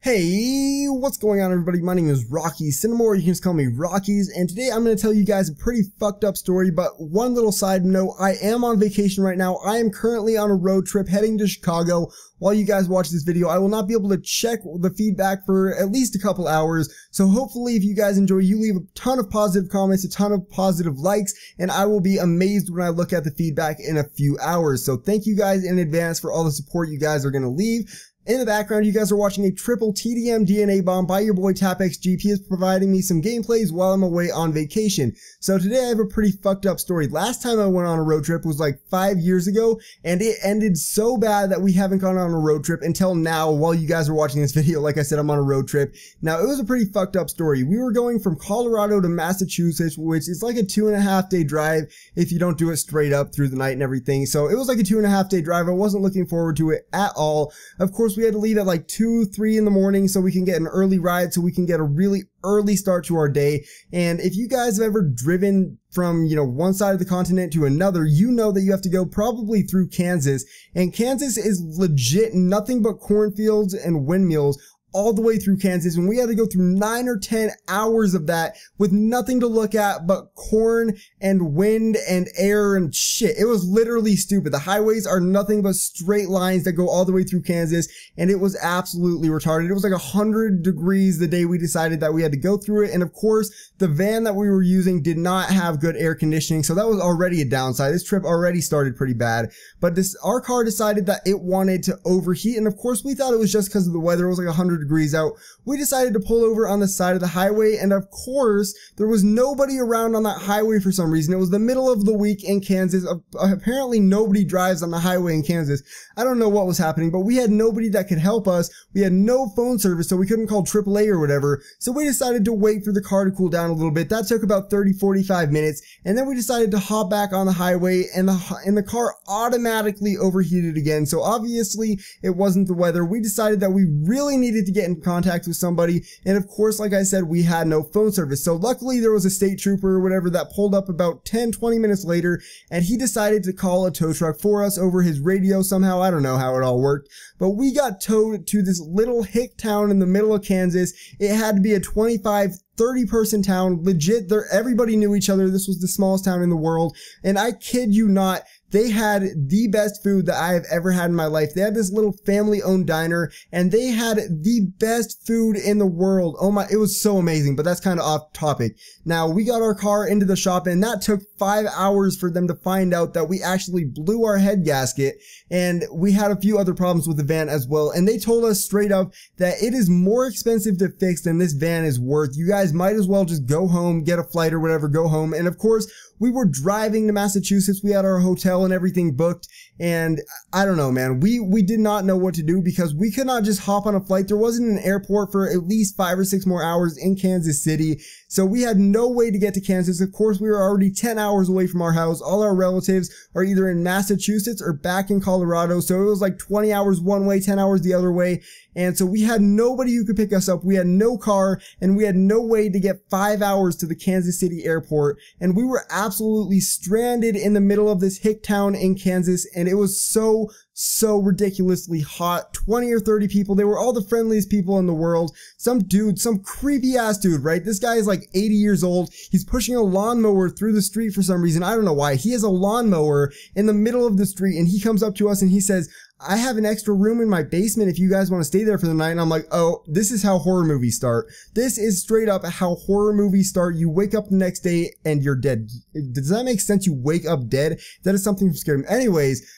Hey, what's going on everybody? My name is Rocky Cinnamore, you can just call me Rockies, and today I'm going to tell you guys a pretty fucked up story, but one little side note, I am on vacation right now. I am currently on a road trip heading to Chicago. While you guys watch this video, I will not be able to check the feedback for at least a couple hours, so hopefully if you guys enjoy, you leave a ton of positive comments, a ton of positive likes, and I will be amazed when I look at the feedback in a few hours. So thank you guys in advance for all the support you guys are going to leave. In the background, you guys are watching a triple TDM DNA bomb by your boy TapXG. He is providing me some gameplays while I'm away on vacation. So today I have a pretty fucked up story. Last time I went on a road trip was like 5 years ago, and it ended so bad that we haven't gone on a road trip until now while you guys are watching this video. Like I said, I'm on a road trip. Now, it was a pretty fucked up story. We were going from Colorado to Massachusetts, which is like a 2.5 day drive if you don't do it straight up through the night and everything. So it was like a 2.5 day drive. I wasn't looking forward to it at all. Of course, we had to leave at like 2, 3 in the morning so we can get an early ride, so we can get a really early start to our day. And if you guys have ever driven from, one side of the continent to another, you know that you have to go probably through Kansas. And Kansas is legit nothing but cornfields and windmills all the way through Kansas, and we had to go through 9 or 10 hours of that with nothing to look at but corn and wind and air and shit. It was literally stupid. The highways are nothing but straight lines that go all the way through Kansas, and it was absolutely retarded. It was like 100 degrees the day we decided that we had to go through it, and of course, the van that we were using did not have good air conditioning, so that was already a downside. This trip already started pretty bad, but our car decided that it wanted to overheat, and of course, we thought it was just because of the weather. It was like 100 degrees out. We decided to pull over on the side of the highway, and of course there was nobody around on that highway for some reason. It was the middle of the week in Kansas. Apparently nobody drives on the highway in Kansas. I don't know what was happening, but we had nobody that could help us. We had no phone service, so we couldn't call AAA or whatever. So we decided to wait for the car to cool down a little bit. That took about 30-45 minutes, and then we decided to hop back on the highway, and the car automatically overheated again. So obviously it wasn't the weather. We decided that we really needed to get in contact with somebody, and of course, like I said, we had no phone service. So luckily there was a state trooper or whatever that pulled up about 10-20 minutes later, and he decided to call a tow truck for us over his radio somehow. I don't know how it all worked, but we got towed to this little hick town in the middle of Kansas. It had to be a 25-30 person town. Legit, everybody knew each other. This was the smallest town in the world, and I kid you not, they had the best food that I have ever had in my life. They had this little family-owned diner, and they had the best food in the world. Oh my, it was so amazing, but that's kind of off topic. Now, we got our car into the shop, and that took 5 hours for them to find out that we actually blew our head gasket, and we had a few other problems with the van as well, and they told us straight up that it is more expensive to fix than this van is worth. You guys might as well just go home, get a flight or whatever, go home. And of course, we were driving to Massachusetts. We had our hotel and everything booked, and I don't know, man, we did not know what to do because we could not just hop on a flight. There wasn't an airport for at least 5 or 6 more hours in Kansas City, so we had no way to get to Kansas. Of course, we were already 10 hours away from our house. All our relatives are either in Massachusetts or back in Colorado, so it was like 20 hours one way, 10 hours the other way. And so we had nobody who could pick us up. We had no car, and we had no way to get 5 hours to the Kansas City airport. And we were absolutely stranded in the middle of this hick town in Kansas. And it was so ridiculously hot. 20 or 30 people. They were all the friendliest people in the world. Some dude, some creepy ass dude, right? This guy is like 80 years old. He's pushing a lawnmower through the street for some reason. I don't know why. He has a lawnmower in the middle of the street, and he comes up to us and he says, I have an extra room in my basement if you guys want to stay there for the night. And I'm like, oh, this is how horror movies start. This is straight up how horror movies start. You wake up the next day and you're dead. Does that make sense? You wake up dead? That is something from scary. Anyways,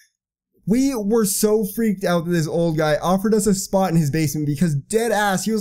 we were so freaked out that this old guy offered us a spot in his basement because dead ass, he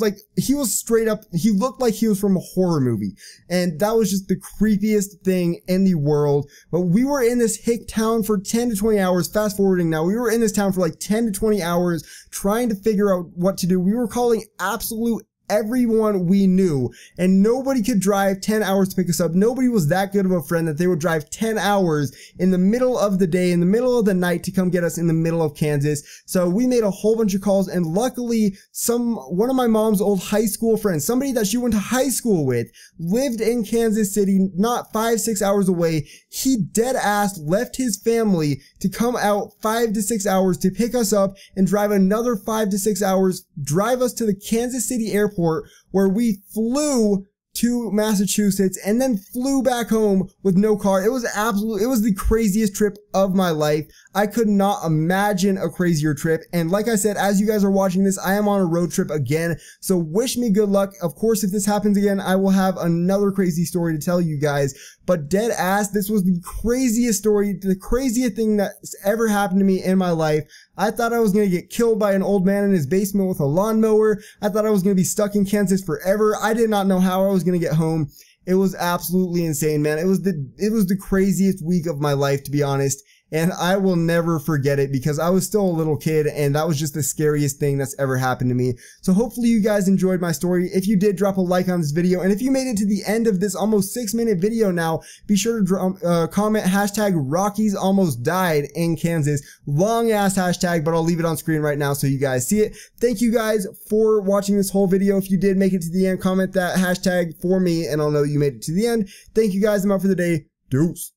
was straight up, he looked like he was from a horror movie. And that was just the creepiest thing in the world. But we were in this hick town for 10 to 20 hours. Fast forwarding now, we were in this town for like 10 to 20 hours trying to figure out what to do. We were calling absolute everyone we knew, and nobody could drive 10 hours to pick us up. Nobody was that good of a friend that they would drive 10 hours in the middle of the day, in the middle of the night, to come get us in the middle of Kansas. So we made a whole bunch of calls, and luckily one of my mom's old high school friends, somebody that she went to high school with, lived in Kansas City, not 5-6 hours away. He dead ass left his family to come out 5 to 6 hours to pick us up and drive another 5 to 6 hours, drive us to the Kansas City airport, where we flew to Massachusetts and then flew back home with no car. It was the craziest trip of my life. I could not imagine a crazier trip. And like I said, as you guys are watching this, I am on a road trip again. So wish me good luck. Of course, if this happens again, I will have another crazy story to tell you guys. But dead ass, this was the craziest story, the craziest thing that's ever happened to me in my life. I thought I was going to get killed by an old man in his basement with a lawnmower. I thought I was going to be stuck in Kansas forever. I did not know how I was going to get home. It was absolutely insane, man. It was the craziest week of my life, to be honest. And I will never forget it, because I was still a little kid, and that was just the scariest thing that's ever happened to me. So hopefully you guys enjoyed my story. If you did, drop a like on this video. And if you made it to the end of this almost 6-minute video now, be sure to comment hashtag Rockies almost died in Kansas. Long ass hashtag, but I'll leave it on screen right now so you guys see it. Thank you guys for watching this whole video. If you did make it to the end, comment that hashtag for me, and I'll know you made it to the end. Thank you guys. I'm out for the day. Deuce.